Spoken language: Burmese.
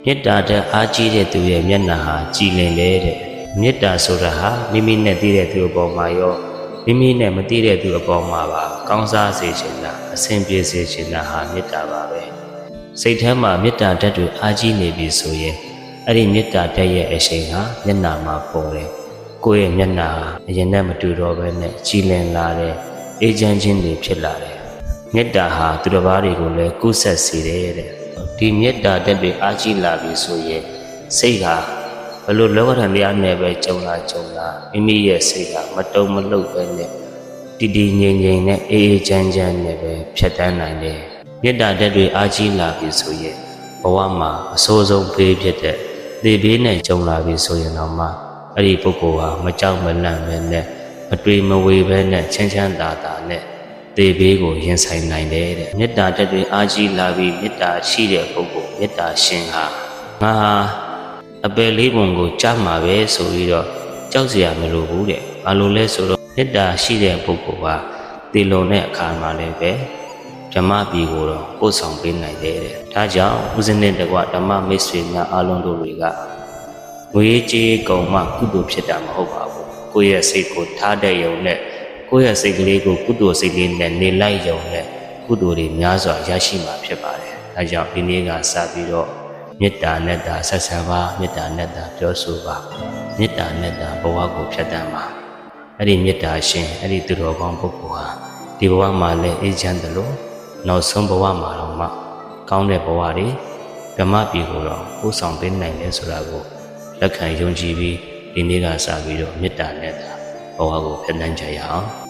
မေတ္တာတဲ့အားကြီးတဲ့သူရဲ့မျက်နှာဟာကြည်လင်တယ်တဲ့မေတ္တာဆိုတာဟာမိမိနဲ့သိတဲ့သူအပေါ်မှာရောမိမိနဲ့မသိတဲ့သူအပေါ်မှာပါကောင်းစားစေခြင်းလားအဆင်ပြေစေခြင်းလားဟာမေတ္တာပါပဲစိတ်ထဲမှာမေတ္တာဓာတ်တွေအားကြီးနေပြီဆိုရင်အဲ့ဒီမေတ္တာဓာတ်ရဲ့အရှိန်ဟာမျက်နှာမှာပေါ်တယ်ကိုယ့်ရဲ့မျက်နှာဟာအရင်နဲ့မတူတော့ဘဲနဲ့ကြည်လင်လာတယ်အေးချမ်းခြင်းတွေဖြစ်လာတယ်မေတ္တာဟာသူတစ်ပါးတွေကိုလည်းကုဆက်စေတယ်တဲ့ဒီမေတ္တာဓာတ်တွေအားကြီးလာပြီဆိုရင်စိတ်ဟာဘလို့လောကဓာတ်တရားနဲ့ပဲကြုံလာမိမိရဲ့စိတ်ဟာမတုံမလှုပ်ပဲနဲ့တည်တည်ငြိမ်ငြိမ်နဲ့အေးအေးချမ်းချမ်းနဲ့ပဲဖြတ်တန်းနိုင်တယ်မေတ္တာဓာတ်တွေအားကြီးလာပြီဆိုရင်ဘဝမှာအဆိုးဆုံးဖေးဖြစ်တဲ့သေဘေးနဲ့ကြုံလာပြီဆိုရင်တော့မှအဲ့ဒီပုဂ္ဂိုလ်ဟာမကြောက်မလန့်ပဲနဲ့မတွေးမဝေပဲနဲ့ချမ်းချမ်းသာသာနဲ့သေဘေးကိုရင်ဆိုင်နိုင်တယ်တဲ့မေတ္တာဓာတ်တွေအားကြီးလာပြီးမေတ္တာရှိတဲ့ပုဂ္ဂိုလ်မေတ္တာရှင်ဟာငါဟာအပယ်လေးပုံကိုကြားမှာပဲဆိုပြီးတော့ကြောက်စရာမလိုဘူးတဲ့ဘာလို့လဲဆိုတော့မေတ္တာရှိတဲ့ပုဂ္ဂိုလ်ဟာတည်လုံတဲ့အခါမှာလည်းပဲဓမ္မပြည်ကိုတော့ပို့ဆောင်ပေးနိုင်တယ်တဲ့ဒါကြောင့်ဦးဇင်းနဲ့တကွဓမ္မမိတ်ဆွေများအားလုံးတို့တွေကငွေကြေးကုန်မှကုသိုလ်ဖြစ်တာမဟုတ်ပါဘူးကိုယ့်ရဲ့စိတ်ကိုထားတဲ့ယုံနဲ့ကိုယ့်ရဲ့စိတ်ကလေးကိုကုသိုလ်စိတ်လေးနဲ့နေလိုက်ယုံနဲ့ကုသိုလ်တွေများစွာရရှိမှာဖြစ်ပါတယ်ဒါကြောင့်ဒီနေ့ကစပြီးတော့မေတ္တာနဲ့တာဆက်ဆံပါမေတ္တာနဲ့တာပြောဆိုပါမေတ္တာနဲ့တာဘဝကိုဖြတ်တန်းပါအဲ့ဒီမေတ္တာရှင်အဲ့ဒီသူတော်ကောင်းပုဂ္ဂိုလ်ဟာဒီဘဝမှာလည်းအေးချမ်းတယ်လို့နောက်ဆုံးဘဝမှာတော့မှကောင်းတဲ့ဘဝတွေဓမ္မပြည်ကိုတော့ပို့ဆောင်ပေးနိုင်တယ်ဆိုတာကိုလက်ခံယုံကြည်ပြီးဒီနေ့ကစပြီးတော့မေတ္တာနဲ့တာဘဝကိုဖြတ်တန်းကြရအောင်